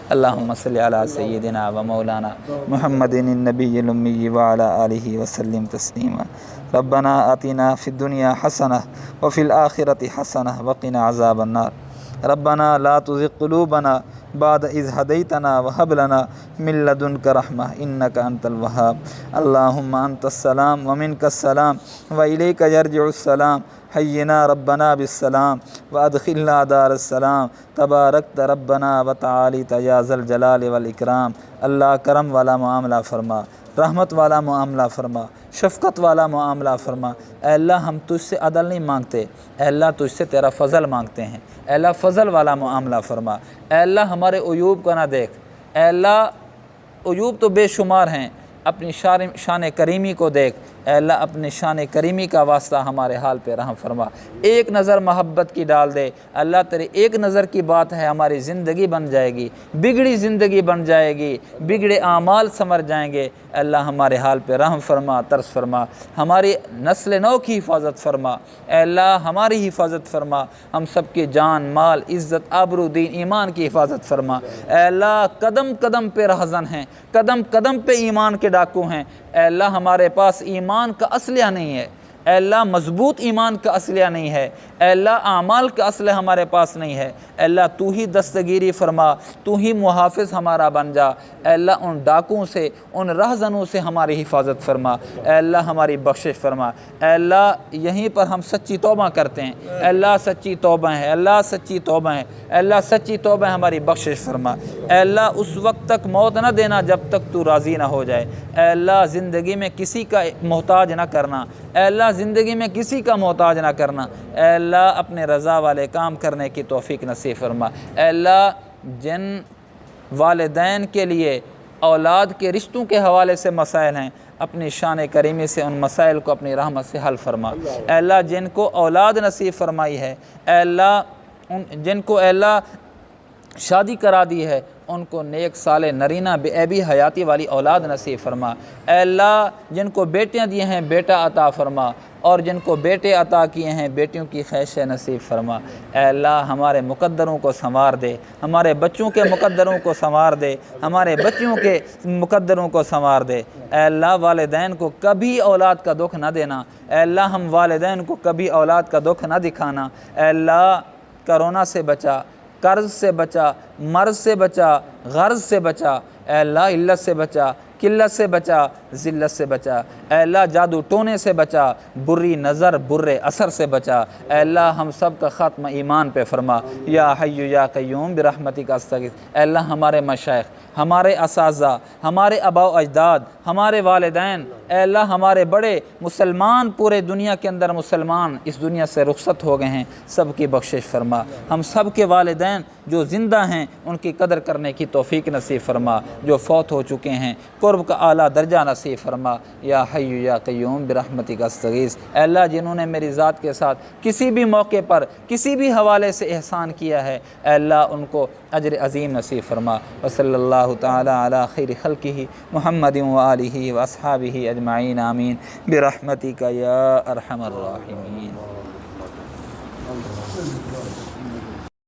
اللہم صلی علی سیدنا و مولانا محمد النبی الامی وعلی آلہ وسلم تسلیما۔ ربنا آتنا فی الدنیا حسنہ وفی الآخرۃ حسنہ وقنا عذاب النار۔ ربنا لا تزغ قلوبنا بعد اذ ہدیتنا وہب لنا من لدنک رحمہ انک انت الوہاب۔ اللہم انت السلام ومنک السلام والیک یرجع السلام، حینا ربنا بالسلام وادخلنا دار السلام، تبارکت ربنا وتعالیت یا ذا الجلال والاکرام۔ اللہ کرم والا معاملہ فرما، رحمت والا معاملہ فرما، شفقت والا معاملہ فرما۔ اے اللہ ہم تجھ سے عدل نہیں مانگتے، اے اللہ تجھ سے تیرا فضل مانگتے ہیں، اے اللہ فضل والا معاملہ فرما۔ اے اللہ ہمارے عیوب کو نہ دیکھ، اے اللہ عیوب تو بے شمار ہیں، اپنی شان کریمی کو دیکھ، اے اللہ اپنی شان کریمی کا واسطہ ہمارے حال پہ رحم فرما۔ ایک نظر محبت کی ڈال دے، اللہ تیرے ایک نظر کی بات ہے ہماری زندگی بن جائے گی، بگڑی زندگی بن جائے گی، بگڑے اعمال سنور جائیں گے۔ اے اللہ ہمارے حال پہ رحم فرما، ترس فرما، ہماری نسل نو کی حفاظت فرما۔ اے اللہ ہماری حفاظت فرما، ہم سب کی جان مال عزت آبرو دین ایمان کی حفاظت فرما۔ اے اللہ قدم قدم پہ رہزن ہیں، قدم قدم پہ ایمان کے ڈاکو ہیں۔ اے اللہ ہمارے پاس ایمان کا اسلحہ نہیں ہے، اے اللہ مضبوط ایمان کا اسلحہ نہیں ہے، اے اللہ اعمال کا اسلحہ ہمارے پاس نہیں ہے۔ اے اللہ تو ہی دستگیری فرما، تو ہی محافظ ہمارا بن جا۔ اے اللہ ان ڈاکوں سے ان رہزنوں سے ہماری حفاظت فرما، اے اللہ ہماری بخشش فرما۔ اے اللہ یہیں پر ہم سچی توبہ کرتے ہیں، اے اللہ سچی توبہ ہے، اے اللہ سچی توبہ ہے، اے اللہ سچی توبہ ہے، ہماری بخشش فرما۔ اے اللہ اس وقت تک موت نہ دینا جب تک تو راضی نہ ہو جائے۔ اے اللہ زندگی میں کسی کا محتاج نہ کرنا، اے اللہ زندگی میں کسی کا محتاج نہ کرنا۔ اے اللہ اپنے رضا والے کام کرنے کی توفیق نصیب فرما۔ اے اللہ جن والدین کے لیے اولاد کے رشتوں کے حوالے سے مسائل ہیں، اپنی شان کریمی سے ان مسائل کو اپنی رحمت سے حل فرما۔ اے اللہ جن کو اولاد نصیب فرمائی ہے، اے اللہ جن کو اے اللہ شادی کرا دی ہے، ان کو نیک صالح نرینہ بے عیبی حیاتی والی اولاد نصیب فرما۔ اے اللہ جن کو بیٹیاں دیے ہیں بیٹا عطا فرما، اور جن کو بیٹے عطا کیے ہیں بیٹیوں کی خواہش نصیب فرما۔ اے اللہ ہمارے مقدروں کو سنوار دے، ہمارے بچوں کے مقدروں کو سنوار دے، ہمارے بچوں کے مقدروں کو سنوار دے۔ اے اللہ والدین کو کبھی اولاد کا دکھ نہ دینا، اے اللہ ہم والدین کو کبھی اولاد کا دکھ نہ دکھانا۔ اے اللہ کرونا سے بچا، قرض سے بچا، مرض سے بچا، غرض سے بچا۔ اے اللہ علت سے بچا، قلت سے بچا، ذلت سے بچا۔ اے اللہ جادو ٹونے سے بچا، بری نظر برے اثر سے بچا۔ اے اللہ ہم سب کا خاتمہ ایمان پہ فرما۔ یا حی یا قیوم برحمتک استغیث۔ اے اللہ ہمارے مشائخ، ہمارے اساتذہ، ہمارے آباء و اجداد، ہمارے والدین، اے اللہ ہمارے بڑے مسلمان پورے دنیا کے اندر مسلمان اس دنیا سے رخصت ہو گئے ہیں، سب کی بخشش فرما۔ ہم سب کے والدین جو زندہ ہیں ان کی قدر کرنے کی توفیق نصیب فرما، جو فوت ہو چکے ہیں قرب کا اعلیٰ درجہ نصیب فرما۔ یا حی یا قیوم برحمتک استغیث۔ اے اللہ جنہوں نے میری ذات کے ساتھ کسی بھی موقع پر کسی بھی حوالے سے احسان کیا ہے، اے اللہ ان کو اجر عظیم نصیب فرما۔ وصلی اللہ تعالی علی خیر خلقہ محمد وآلہ واصحابہ اجمعین آمین برحمتک یا ارحم الراحمین۔